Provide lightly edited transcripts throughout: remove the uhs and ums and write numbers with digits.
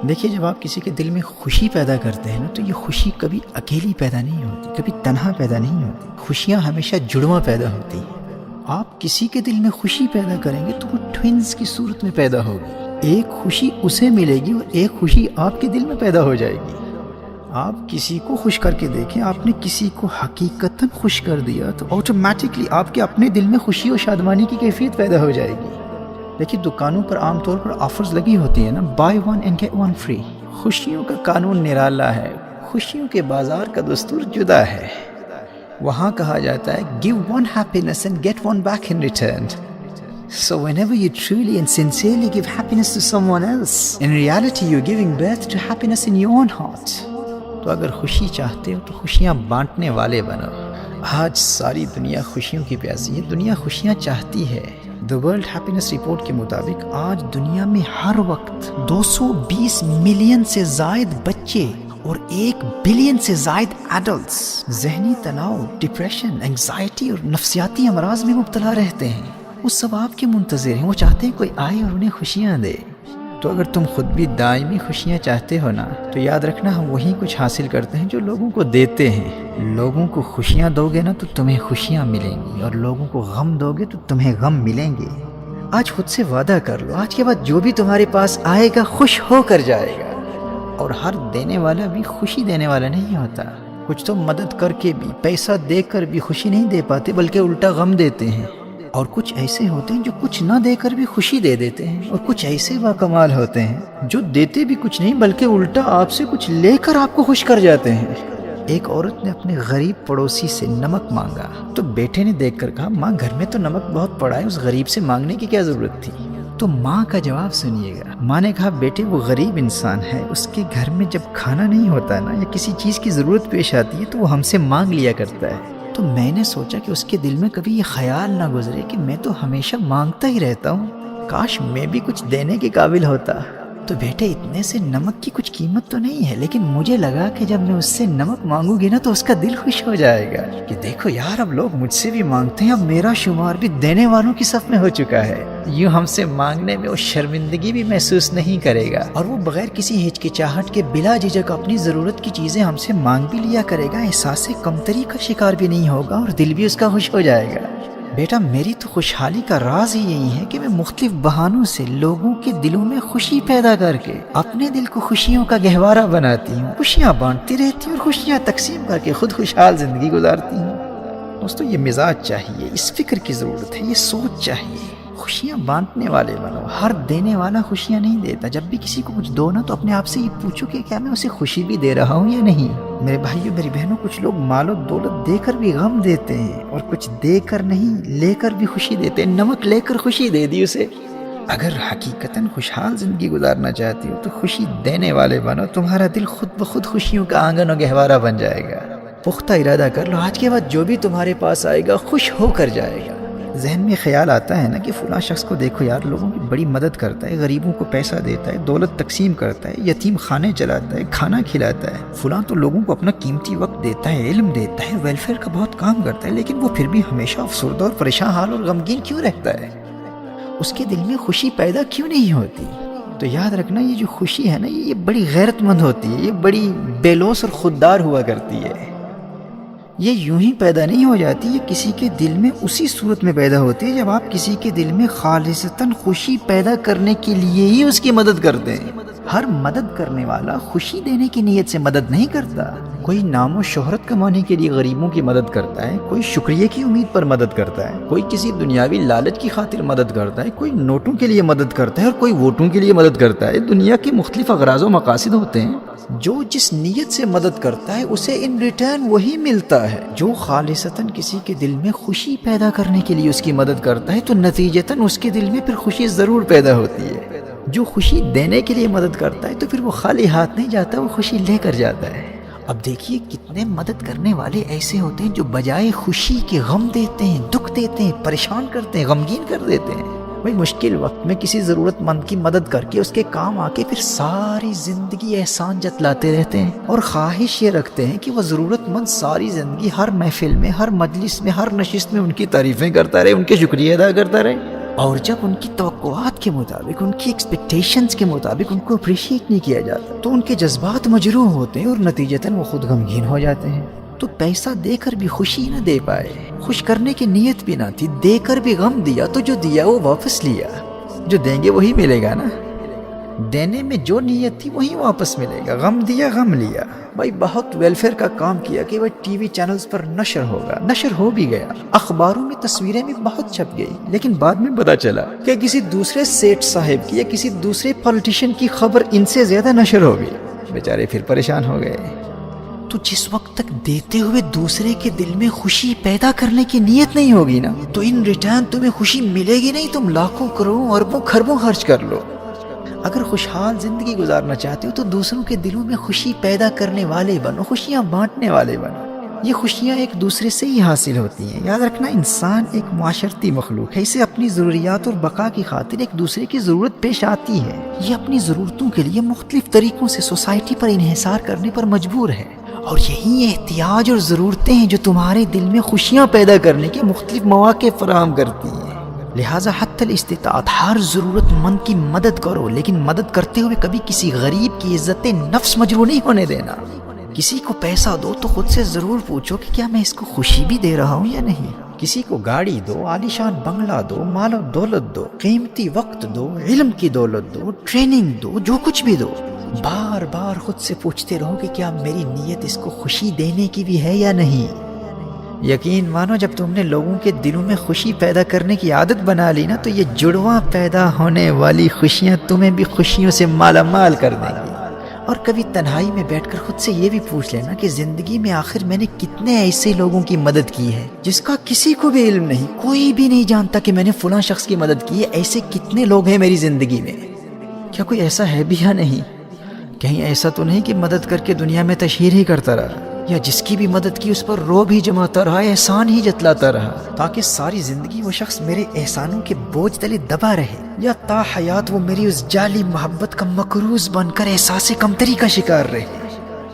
دیکھیے جب آپ کسی کے دل میں خوشی پیدا کرتے ہیں نا تو یہ خوشی کبھی اکیلی پیدا نہیں ہوتی، کبھی تنہا پیدا نہیں ہوتی، خوشیاں ہمیشہ جڑواں پیدا ہوتی ہیں۔ آپ کسی کے دل میں خوشی پیدا کریں گے تو وہ ٹوئنز کی صورت میں پیدا ہوگی، ایک خوشی اسے ملے گی اور ایک خوشی آپ کے دل میں پیدا ہو جائے گی۔ آپ کسی کو خوش کر کے دیکھیں، آپ نے کسی کو حقیقتاً خوش کر دیا تو آٹومیٹکلی آپ کے اپنے دل میں خوشی اور شادمانی کی کیفیت پیدا ہو جائے گی۔ دیکھیے دکانوں پر عام طور پر آفرز لگی ہوتی ہیں نا، buy one and get one free. خوشیوں کا قانون نرالا ہے، خوشیوں کے بازار کا دستور جدا ہے۔ وہاں کہا جاتا ہے give one happiness and get one back in return. So whenever you truly and sincerely give happiness to someone else, in reality you're giving birth to happiness in your own heart. تو اگر خوشی چاہتے ہو تو خوشیاں بانٹنے والے بنو۔ آج ساری دنیا خوشیوں کی پیاسی ہے، دنیا خوشیاں چاہتی ہے۔ The World Happiness Report کے مطابق آج دنیا میں ہر وقت 220 ملین سے زائد بچے اور 1 بلین سے زائد ایڈلٹس ذہنی تناؤ، ڈپریشن، انگزائٹی اور نفسیاتی امراض میں مبتلا رہتے ہیں۔ وہ سب آپ کے منتظر ہیں، وہ چاہتے ہیں کوئی آئے اور انہیں خوشیاں دے۔ تو اگر تم خود بھی دائمی خوشیاں چاہتے ہو نا تو یاد رکھنا ہم وہی کچھ حاصل کرتے ہیں جو لوگوں کو دیتے ہیں۔ لوگوں کو خوشیاں دو گے نا تو تمہیں خوشیاں ملیں گی، اور لوگوں کو غم دو گے تو تمہیں غم ملیں گے۔ آج خود سے وعدہ کر لو، آج کے بعد جو بھی تمہارے پاس آئے گا خوش ہو کر جائے گا۔ اور ہر دینے والا بھی خوشی دینے والا نہیں ہوتا۔ کچھ تو مدد کر کے بھی، پیسہ دے کر بھی خوشی نہیں دے پاتے بلکہ الٹا غم دیتے ہیں۔ اور کچھ ایسے ہوتے ہیں جو کچھ نہ دے کر بھی خوشی دے دیتے ہیں، اور کچھ ایسے باکمال ہوتے ہیں جو دیتے بھی کچھ نہیں بلکہ الٹا آپ سے کچھ لے کر آپ کو خوش کر جاتے ہیں۔ ایک عورت نے اپنے غریب پڑوسی سے نمک مانگا تو بیٹے نے دیکھ کر کہا ماں گھر میں تو نمک بہت پڑا ہے، اس غریب سے مانگنے کی کیا ضرورت تھی؟ تو ماں کا جواب سنیے گا۔ ماں نے کہا بیٹے وہ غریب انسان ہے، اس کے گھر میں جب کھانا نہیں ہوتا نا یا کسی چیز کی ضرورت پیش آتی ہے تو وہ ہم سے مانگ لیا کرتا ہے۔ تو میں نے سوچا کہ اس کے دل میں کبھی یہ خیال نہ گزرے کہ میں تو ہمیشہ مانگتا ہی رہتا ہوں، کاش میں بھی کچھ دینے کے قابل ہوتا۔ تو بیٹے اتنے سے نمک کی کچھ قیمت تو نہیں ہے، لیکن مجھے لگا کہ جب میں اس سے نمک مانگوں گی نا تو اس کا دل خوش ہو جائے گا کہ دیکھو یار اب لوگ مجھ سے بھی مانگتے ہیں، اب میرا شمار بھی دینے والوں کی صف میں ہو چکا ہے۔ یوں ہم سے مانگنے میں وہ شرمندگی بھی محسوس نہیں کرے گا، اور وہ بغیر کسی ہچکچاہٹ کے بلا جھجک اپنی ضرورت کی چیزیں ہم سے مانگ بھی لیا کرے گا، احساس کمتری کا شکار بھی نہیں ہوگا اور دل بھی اس کا خوش ہو جائے گا۔ بیٹا میری تو خوشحالی کا راز ہی یہی ہے کہ میں مختلف بہانوں سے لوگوں کے دلوں میں خوشی پیدا کر کے اپنے دل کو خوشیوں کا گہوارہ بناتی ہوں، خوشیاں بانٹتی رہتی ہوں اور خوشیاں تقسیم کر کے خود خوشحال زندگی گزارتی ہوں۔ دوستو یہ مزاج چاہیے، اس فکر کی ضرورت ہے، یہ سوچ چاہیے۔ خوشیاں بانٹنے والے بنو، ہر دینے والا خوشیاں نہیں دیتا۔ جب بھی کسی کو کچھ دو نا تو اپنے آپ سے یہ پوچھو کہ کیا میں اسے خوشی بھی دے رہا ہوں یا نہیں۔ میرے بھائیو میری بہنوں، کچھ لوگ مال و دولت دے کر بھی غم دیتے ہیں، اور کچھ دے کر نہیں لے کر بھی خوشی دیتے ہیں۔ نمک لے کر خوشی دے دی اسے۔ اگر حقیقتاً خوشحال زندگی گزارنا چاہتی ہو تو خوشی دینے والے بنو، تمہارا دل خود بخود خوشیوں کا آنگن و گہوارہ بن جائے گا۔ پختہ ارادہ کر لو، آج کے بعد جو بھی تمہارے پاس آئے گا خوش ہو کر جائے گا۔ ذہن میں خیال آتا ہے نا کہ فلاں شخص کو دیکھو یار، لوگوں کی بڑی مدد کرتا ہے، غریبوں کو پیسہ دیتا ہے، دولت تقسیم کرتا ہے، یتیم خانے چلاتا ہے، کھانا کھلاتا ہے، فلاں تو لوگوں کو اپنا قیمتی وقت دیتا ہے، علم دیتا ہے، ویلفیئر کا بہت کام کرتا ہے، لیکن وہ پھر بھی ہمیشہ افسردہ اور پریشان حال اور غمگین کیوں رہتا ہے؟ اس کے دل میں خوشی پیدا کیوں نہیں ہوتی؟ تو یاد رکھنا یہ جو خوشی ہے نا یہ بڑی غیرت مند ہوتی ہے، یہ بڑی بے لوث اور خوددار ہوا کرتی ہے۔ یہ یوں ہی پیدا نہیں ہو جاتی، یہ کسی کے دل میں اسی صورت میں پیدا ہوتی ہے جب آپ کسی کے دل میں خالصتاً خوشی پیدا کرنے کے لیے ہی اس کی مدد کرتے ہیں۔ ہر مدد کرنے والا خوشی دینے کی نیت سے مدد نہیں کرتا۔ کوئی نام و شہرت کمانے کے لیے غریبوں کی مدد کرتا ہے، کوئی شکریہ کی امید پر مدد کرتا ہے، کوئی کسی دنیاوی لالچ کی خاطر مدد کرتا ہے، کوئی نوٹوں کے لیے مدد کرتا ہے اور کوئی ووٹوں کے لیے مدد کرتا ہے۔ دنیا کے مختلف اغراض و مقاصد ہوتے ہیں۔ جو جس نیت سے مدد کرتا ہے اسے ان ریٹرن وہی ملتا ہے۔ جو خالصتاً کسی کے دل میں خوشی پیدا کرنے کے لیے اس کی مدد کرتا ہے تو نتیجتاً اس کے دل میں پھر خوشی ضرور پیدا ہوتی ہے۔ جو خوشی دینے کے لیے مدد کرتا ہے تو پھر وہ خالی ہاتھ نہیں جاتا، وہ خوشی لے کر جاتا ہے۔ اب دیکھیے کتنے مدد کرنے والے ایسے ہوتے ہیں جو بجائے خوشی کے غم دیتے ہیں، دکھ دیتے ہیں، پریشان کرتے ہیں، غمگین کر دیتے ہیں۔ بھائی مشکل وقت میں کسی ضرورت مند کی مدد کر کے اس کے کام آ کے پھر ساری زندگی احسان جتلاتے رہتے ہیں، اور خواہش یہ رکھتے ہیں کہ وہ ضرورت مند ساری زندگی ہر محفل میں، ہر مجلس میں، ہر نشست میں ان کی تعریفیں کرتا رہے، ان کے شکریہ ادا کرتا رہے۔ اور جب ان کی توقعات کے مطابق، ان کی ایکسپیکٹیشنز کے مطابق ان کو اپریشیٹ نہیں کیا جاتا تو ان کے جذبات مجروح ہوتے ہیں اور نتیجتاً وہ خود غمگین ہو جاتے ہیں۔ تو پیسہ دے کر بھی خوشی نہ دے پائے، خوش کرنے کی نیت بھی نہ تھی، دے کر بھی غم دیا، تو جو دیا وہ واپس لیا۔ جو دیں گے وہی ملے گا نا، دینے میں جو نیت تھی وہی واپس ملے گا۔ غم دیا، غم لیا۔ بھائی بہت ویلفیئر کا کام کیا کہ وہ ٹی وی چینلز پر نشر ہوگا، نشر ہو بھی گیا، اخباروں میں تصویریں بھی بہت چھپ گئی، لیکن بعد میں پتا چلا کہ کسی دوسرے سیٹ صاحب کی یا کسی دوسرے پولیٹیشین کی خبر ان سے زیادہ نشر ہو گئی، بیچارے پھر پریشان ہو گئے۔ تو جس وقت تک دیتے ہوئے دوسرے کے دل میں خوشی پیدا کرنے کی نیت نہیں ہوگی نا، تو ان ریٹرن تمہیں خوشی ملے گی نہیں، تم لاکھوں کروڑوں اربوں خربوں خرچ کر لو۔ اگر خوشحال زندگی گزارنا چاہتے ہو تو دوسروں کے دلوں میں خوشی پیدا کرنے والے بنو، خوشیاں بانٹنے والے بنو۔ یہ خوشیاں ایک دوسرے سے ہی حاصل ہوتی ہیں۔ یاد رکھنا، انسان ایک معاشرتی مخلوق ہے، اسے اپنی ضروریات اور بقا کی خاطر ایک دوسرے کی ضرورت پیش آتی ہے۔ یہ اپنی ضرورتوں کے لیے مختلف طریقوں سے سوسائٹی پر انحصار کرنے پر مجبور ہے، اور یہی احتیاج اور ضرورتیں ہیں جو تمہارے دل میں خوشیاں پیدا کرنے کے مختلف مواقع فراہم کرتی ہیں۔ لہٰذا حتی الاستطاعت ہر ضرورت مند کی مدد کرو، لیکن مدد کرتے ہوئے کبھی کسی غریب کی عزت نفس مجروح نہیں ہونے دینا۔ کسی کو پیسہ دو تو خود سے ضرور پوچھو کہ کیا میں اس کو خوشی بھی دے رہا ہوں یا نہیں۔ کسی کو گاڑی دو، عالیشان بنگلہ دو، مال و دولت دو، قیمتی وقت دو، علم کی دولت دو، ٹریننگ دو، جو کچھ بھی دو، بار بار خود سے پوچھتے رہو کہ کیا میری نیت اس کو خوشی دینے کی بھی ہے یا نہیں۔ یقین مانو، جب تم نے لوگوں کے دلوں میں خوشی پیدا کرنے کی عادت بنا لی نا، تو یہ جڑواں پیدا ہونے والی خوشیاں تمہیں بھی خوشیوں سے مالا مال کر دیں گی۔ اور کبھی تنہائی میں بیٹھ کر خود سے یہ بھی پوچھ لینا کہ زندگی میں آخر میں نے کتنے ایسے لوگوں کی مدد کی ہے جس کا کسی کو بھی علم نہیں، کوئی بھی نہیں جانتا کہ میں نے فلاں شخص کی مدد کی ہے۔ ایسے کتنے لوگ ہیں میری زندگی میں؟ کیا کوئی ایسا ہے بھی یا نہیں؟ کہیں ایسا تو نہیں کہ مدد کر کے دنیا میں تشہیر ہی کرتا رہا، یا جس کی بھی مدد کی اس پر روب ہی جماتا رہا، احسان ہی جتلاتا رہا، تاکہ ساری زندگی وہ شخص میرے احسانوں کے بوجھ تلے دبا رہے، یا تا حیات وہ میری اس جعلی محبت کا مقروض بن کر احساس کمتری کا شکار رہے۔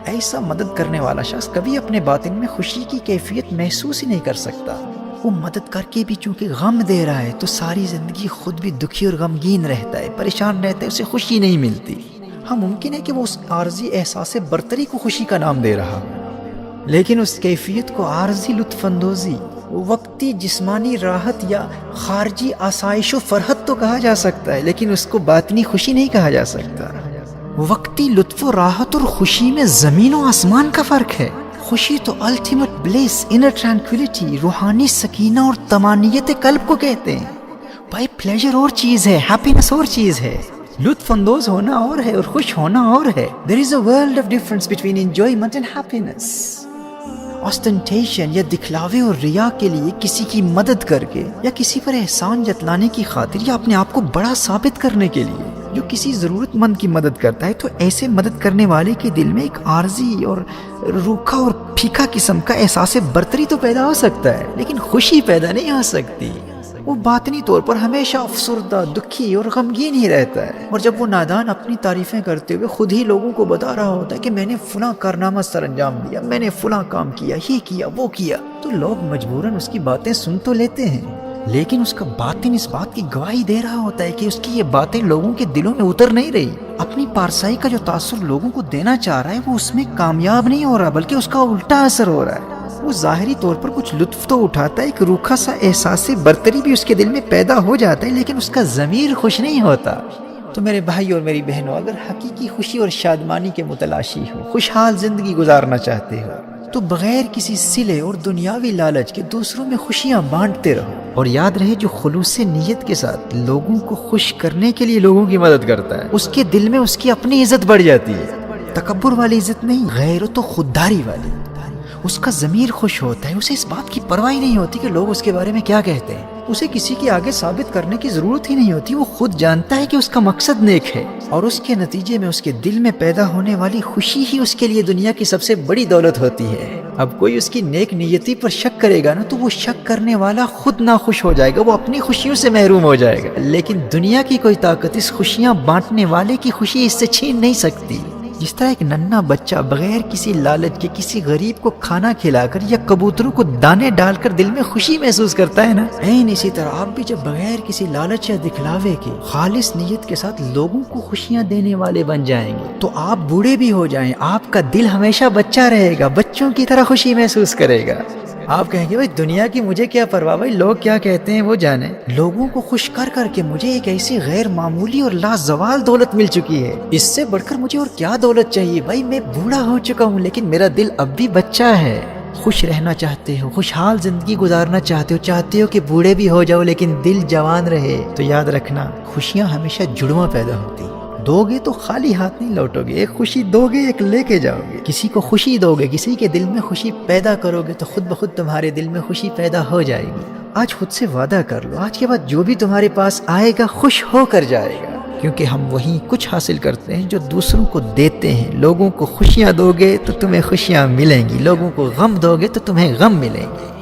ایسا مدد کرنے والا شخص کبھی اپنے باطن میں خوشی کی کیفیت محسوس ہی نہیں کر سکتا۔ وہ مدد کر کے بھی چونکہ غم دے رہا ہے تو ساری زندگی خود بھی دکھی اور غمگین رہتا ہے، پریشان رہتا ہے، اسے خوشی نہیں ملتی۔ ہاں، ممکن ہے کہ وہ اس عارضی احساس برتری کو خوشی کا نام دے رہا، لیکن اس کیفیت کو عارضی لطف اندوزی، وقتی جسمانی راحت یا خارجی آسائش و فرحت تو کہا جا سکتا ہے، لیکن اس کو باطنی خوشی نہیں کہا جا سکتا۔ وقتی لطف و راحت اور خوشی میں زمین و آسمان کا فرق ہے۔ خوشی تو الٹیمیٹ بلیس، انر ٹرانکویلٹی، روحانی سکینہ اور طمانینت قلب کو کہتے ہیں۔ بھائی پلیجر اور چیز ہے، ہیپینس اور چیز ہے، لطف اندوز ہونا اور ہے اور خوش ہونا اور ہے۔ There is a world of difference between enjoyment and happiness۔ آسٹنٹیشن یا دکھلاوے اور ریا کے لیے کسی کی مدد کر کے یا کسی پر احسان جتلانے کی خاطر یا اپنے آپ کو بڑا ثابت کرنے کے لیے جو کسی ضرورت مند کی مدد کرتا ہے، تو ایسے مدد کرنے والے کے دل میں ایک عارضی اور روکھا اور پھیکا قسم کا احساس برتری تو پیدا ہو سکتا ہے، لیکن خوشی پیدا نہیں ہو سکتی۔ وہ باطنی طور پر ہمیشہ افسردہ، دکھی اور غمگین ہی رہتا ہے۔ اور جب وہ نادان اپنی تعریفیں کرتے ہوئے خود ہی لوگوں کو بتا رہا ہوتا ہے کہ میں نے فلاں کارنامہ سر انجام دیا، میں نے فلاں کام کیا، یہ کیا، وہ کیا، تو لوگ مجبوراً اس کی باتیں سن تو لیتے ہیں، لیکن اس کا باطن اس بات کی گواہی دے رہا ہوتا ہے کہ اس کی یہ باتیں لوگوں کے دلوں میں اتر نہیں رہی۔ اپنی پارسائی کا جو تاثر لوگوں کو دینا چاہ رہا ہے وہ اس میں کامیاب نہیں ہو رہا، بلکہ اس کا الٹا اثر ہو رہا ہے۔ وہ ظاہری طور پر کچھ لطف تو اٹھاتا ہے، ایک روکھا سا احساس برتری بھی اس کے دل میں پیدا ہو جاتا ہے، لیکن اس کا ضمیر خوش نہیں ہوتا۔ تو میرے بھائی اور میری بہنوں، اگر حقیقی خوشی اور شادمانی کے متلاشی ہو، خوشحال زندگی گزارنا چاہتے ہو، تو بغیر کسی صلے اور دنیاوی لالچ کے دوسروں میں خوشیاں بانٹتے رہو۔ اور یاد رہے، جو خلوص نیت کے ساتھ لوگوں کو خوش کرنے کے لیے لوگوں کی مدد کرتا ہے، اس کے دل میں اس کی اپنی عزت بڑھ جاتی ہے۔ تکبر والی عزت نہیں، غیرت و خودداری والی۔ اس کا ضمیر خوش ہوتا ہے، اسے اس بات کی پرواہ نہیں ہوتی کہ لوگ اس کے بارے میں کیا کہتے ہیں، اسے کسی کے آگے ثابت کرنے کی ضرورت ہی نہیں ہوتی۔ وہ خود جانتا ہے کہ اس کا مقصد نیک ہے، اور اس کے نتیجے میں اس کے دل میں پیدا ہونے والی خوشی ہی اس کے لیے دنیا کی سب سے بڑی دولت ہوتی ہے۔ اب کوئی اس کی نیک نیتی پر شک کرے گا نا، تو وہ شک کرنے والا خود ناخوش ہو جائے گا، وہ اپنی خوشیوں سے محروم ہو جائے گا، لیکن دنیا کی کوئی طاقت اس خوشیاں بانٹنے والے کی خوشی اس سے چھین نہیں سکتی۔ جس طرح ایک ننھا بچہ بغیر کسی لالچ کے کسی غریب کو کھانا کھلا کر یا کبوتروں کو دانے ڈال کر دل میں خوشی محسوس کرتا ہے نا، اسی طرح آپ بھی جب بغیر کسی لالچ یا دکھلاوے کے خالص نیت کے ساتھ لوگوں کو خوشیاں دینے والے بن جائیں گے تو آپ بوڑھے بھی ہو جائیں، آپ کا دل ہمیشہ بچہ رہے گا، بچوں کی طرح خوشی محسوس کرے گا۔ آپ کہیں گے بھائی دنیا کی مجھے کیا پرواہ، بھائی لوگ کیا کہتے ہیں وہ جانیں، لوگوں کو خوش کر کر کے مجھے ایک ایسی غیر معمولی اور لازوال دولت مل چکی ہے، اس سے بڑھ کر مجھے اور کیا دولت چاہیے؟ بھائی میں بوڑھا ہو چکا ہوں لیکن میرا دل اب بھی بچہ ہے۔ خوش رہنا چاہتے ہو، خوشحال زندگی گزارنا چاہتے ہو کہ بوڑھے بھی ہو جاؤ لیکن دل جوان رہے، تو یاد رکھنا خوشیاں ہمیشہ جڑواں پیدا ہوتی ہیں۔ دو گے تو خالی ہاتھ نہیں لوٹو گے، ایک خوشی دو گے ایک لے کے جاؤ گے، کسی کو خوشی دو گے، کسی کے دل میں خوشی پیدا کرو گے تو خود بخود تمہارے دل میں خوشی پیدا ہو جائے گی۔ آج خود سے وعدہ کر لو، آج کے بعد جو بھی تمہارے پاس آئے گا خوش ہو کر جائے گا، کیونکہ ہم وہی کچھ حاصل کرتے ہیں جو دوسروں کو دیتے ہیں۔ لوگوں کو خوشیاں دو گے تو تمہیں خوشیاں ملیں گی، لوگوں کو غم دو گے تو تمہیں غم ملیں گے۔